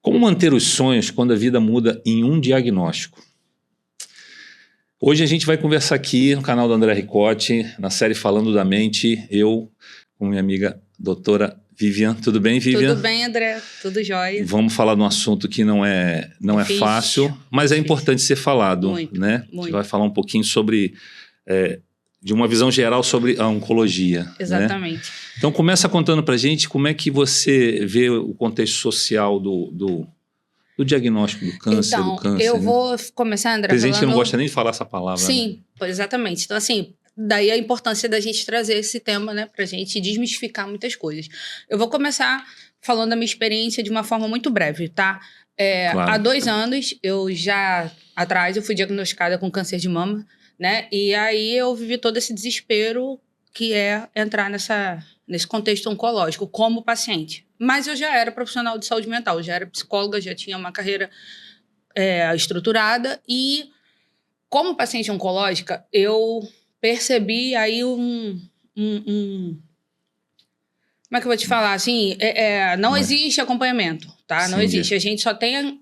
Como manter os sonhos quando a vida muda em um diagnóstico? Hoje a gente vai conversar aqui no canal do André Ricotti, na série Falando da Mente, eu com minha amiga doutora Vivian. Tudo bem, Vivian? Tudo bem, André. Tudo jóia. Vamos falar de um assunto que não é fácil, mas é importante ser falado. Muito, né? muito. Você vai falar um pouquinho sobre, de uma visão geral sobre a oncologia. Exatamente. Né? Então começa contando pra gente como é que você vê o contexto social do diagnóstico do câncer, Então, eu vou começar, André, Tem gente que não gosta nem de falar essa palavra. Sim, né? Exatamente. Então, assim, daí a importância da gente trazer esse tema, né, pra gente desmistificar muitas coisas. Eu vou começar falando da minha experiência de uma forma muito breve, tá? Claro. Há 2 anos, eu fui diagnosticada com câncer de mama, né? E aí eu vivi todo esse desespero que é entrar nesse contexto oncológico como paciente. Mas eu já era profissional de saúde mental, já era psicóloga, já tinha uma carreira estruturada e como paciente oncológica, eu percebi aí como é que eu vou te falar? Assim, não existe acompanhamento, tá? Sim, não existe. A gente só tem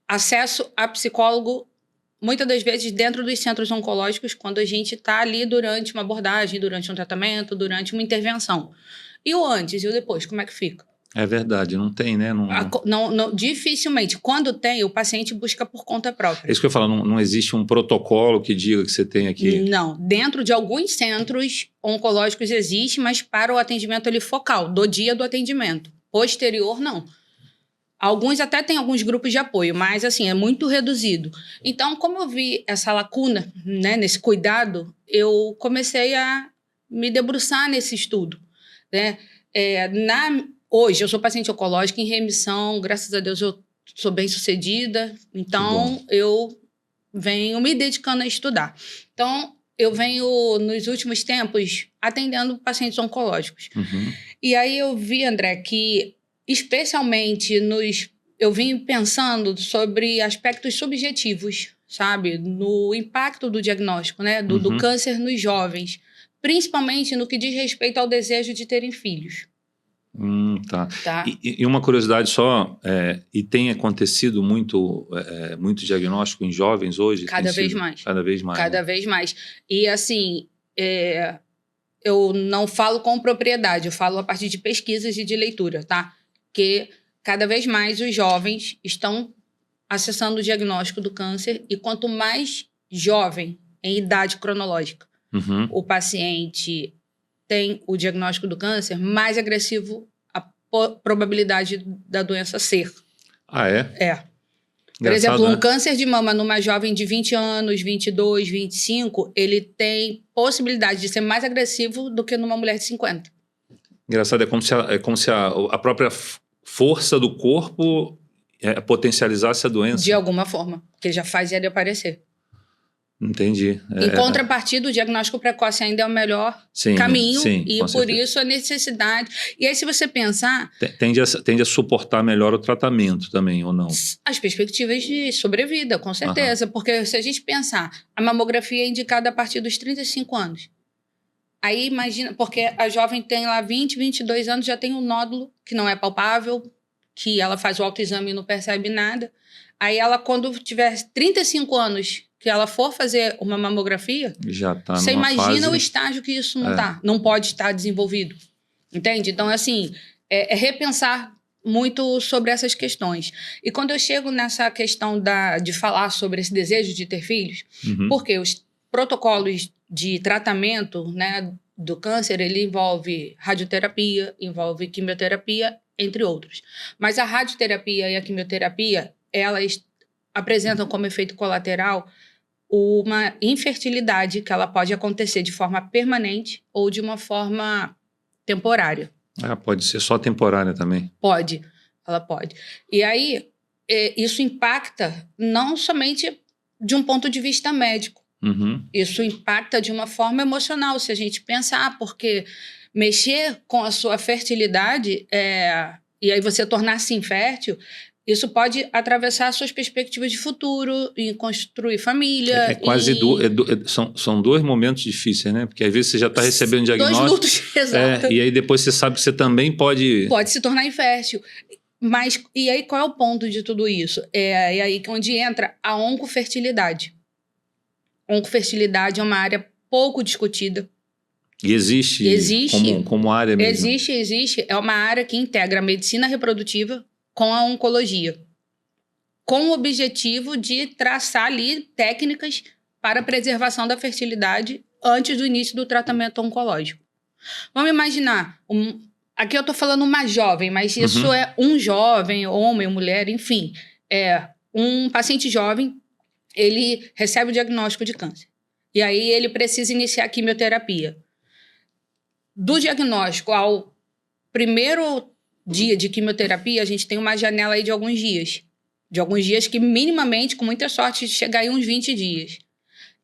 acesso a psicólogo, muitas das vezes, dentro dos centros oncológicos, quando a gente está ali durante uma abordagem, durante um tratamento, durante uma intervenção. E o antes e o depois, como é que fica? É verdade, não tem, né? Não, dificilmente. Quando tem, o paciente busca por conta própria. É isso que eu falo, não existe um protocolo que diga que você tem aqui. Não, dentro de alguns centros oncológicos existe, mas para o atendimento ali focal, do dia do atendimento. Posterior, não. Alguns até têm alguns grupos de apoio, mas assim, é muito reduzido. Então, como eu vi essa lacuna, né, nesse cuidado, eu comecei a me debruçar nesse estudo, né? Hoje, eu sou paciente oncológica em remissão, graças a Deus eu sou bem-sucedida, então eu venho me dedicando a estudar. Então, eu venho, nos últimos tempos, atendendo pacientes oncológicos. Uhum. E aí eu vi, André, que especialmente eu vim pensando sobre aspectos subjetivos, sabe? No impacto do diagnóstico, né? Do câncer nos jovens, principalmente no que diz respeito ao desejo de terem filhos. Tá. E uma curiosidade só, e tem acontecido muito diagnóstico em jovens hoje? Cada vez mais. Cada vez mais. Cada vez mais. E assim, eu não falo com propriedade, eu falo a partir de pesquisas e de leitura, tá? Que cada vez mais os jovens estão acessando o diagnóstico do câncer e quanto mais jovem em idade cronológica o paciente tem o diagnóstico do câncer, mais agressivo a probabilidade da doença ser. Ah, é? É. Por exemplo, um câncer de mama numa jovem de 20 anos, 22, 25, ele tem possibilidade de ser mais agressivo do que numa mulher de 50. Engraçado, é como se a própria força do corpo potencializasse a doença. De alguma forma, que ele já faz ele aparecer. Entendi. Em contrapartida, o diagnóstico precoce ainda é o melhor caminho e por certeza. Isso a necessidade. E aí, se você pensar... Tende a suportar melhor o tratamento também, ou não? As perspectivas de sobrevida, com certeza. Porque se a gente pensar, a mamografia é indicada a partir dos 35 anos. Aí imagina, porque a jovem tem lá 20, 22 anos, já tem um nódulo que não é palpável, que ela faz o autoexame e não percebe nada. Aí ela, quando tiver 35 anos... que ela for fazer uma mamografia, já tá você imagina fase... o estágio que isso não pode estar desenvolvido. Entende? Então, assim, é repensar muito sobre essas questões. E quando eu chego nessa questão de falar sobre esse desejo de ter filhos, porque os protocolos de tratamento, né, do câncer, ele envolve radioterapia, envolve quimioterapia, entre outros. Mas a radioterapia e a quimioterapia, elas apresentam como efeito colateral uma infertilidade que ela pode acontecer de forma permanente ou de uma forma temporária. Pode ser só temporária também? Pode, ela pode. E aí, isso impacta não somente de um ponto de vista médico, isso impacta de uma forma emocional, se a gente pensar, porque mexer com a sua fertilidade e aí você tornar-se infértil, isso pode atravessar suas perspectivas de futuro e construir família. São 2 momentos difíceis, né? Porque às vezes você já está recebendo diagnóstico. 2 lutos, exato. E aí depois você sabe que você também pode... Pode se tornar infértil. Mas, e aí, qual é o ponto de tudo isso? É aí onde entra a oncofertilidade. Oncofertilidade é uma área pouco discutida. E existe como área mesmo? Existe. É uma área que integra a medicina reprodutiva com a oncologia, com o objetivo de traçar ali técnicas para a preservação da fertilidade antes do início do tratamento oncológico. Vamos imaginar, aqui eu estou falando uma jovem, mas isso é um jovem, homem ou mulher, enfim. Um paciente jovem, ele recebe o diagnóstico de câncer. E aí ele precisa iniciar a quimioterapia. Do diagnóstico ao primeiro dia de quimioterapia, a gente tem uma janela aí de alguns dias. De alguns dias que, minimamente, com muita sorte, chega aí uns 20 dias.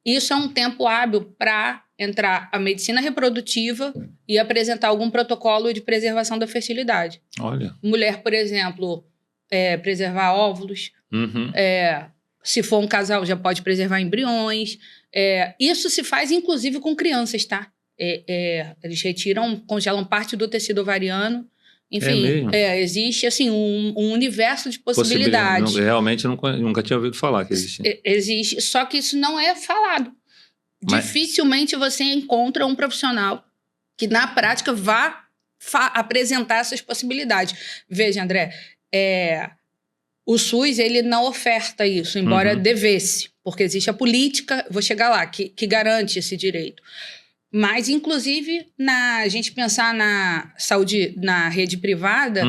Isso é um tempo hábil para entrar a medicina reprodutiva e apresentar algum protocolo de preservação da fertilidade. Olha. Mulher, por exemplo, preservar óvulos. Se for um casal, já pode preservar embriões. Isso se faz, inclusive, com crianças, tá? Eles congelam parte do tecido ovariano. Enfim, existe assim, um universo de possibilidades. Realmente nunca tinha ouvido falar que existia. Existe, só que isso não é falado. Dificilmente você encontra um profissional que, na prática, vá apresentar essas possibilidades. Veja, André, o SUS ele não oferta isso, embora devesse, porque existe a política, vou chegar lá, que garante esse direito. Mas, inclusive, a gente pensar na saúde, na rede privada,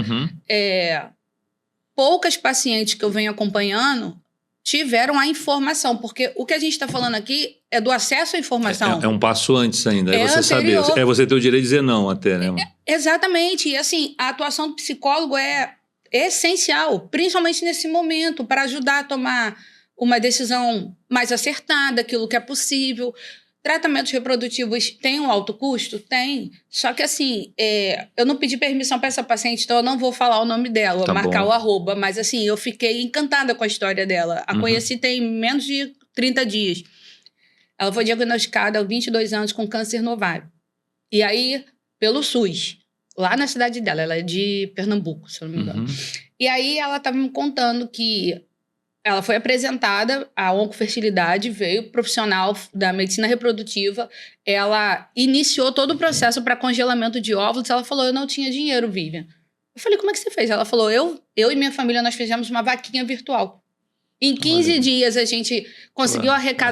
poucas pacientes que eu venho acompanhando tiveram a informação, porque o que a gente está falando aqui é do acesso à informação. É um passo antes ainda, você saber. É você ter o direito de dizer não até, né? Exatamente. E, assim, a atuação do psicólogo é essencial, principalmente nesse momento, para ajudar a tomar uma decisão mais acertada, aquilo que é possível. Tratamentos reprodutivos têm um alto custo? Tem. Só que, assim, eu não pedi permissão para essa paciente, então eu não vou falar o nome dela, marcar o arroba. Mas, assim, eu fiquei encantada com a história dela. A conheci tem menos de 30 dias. Ela foi diagnosticada aos 22 anos com câncer no ovário. E aí, pelo SUS, lá na cidade dela. Ela é de Pernambuco, se eu não me engano. E aí, ela estava me contando que ela foi apresentada, a oncofertilidade veio profissional da medicina reprodutiva, ela iniciou todo o processo para congelamento de óvulos, ela falou, eu não tinha dinheiro, Vivian. Eu falei, como é que você fez? Ela falou, eu e minha família, nós fizemos uma vaquinha virtual. Em 15 dias, a gente conseguiu arrecadar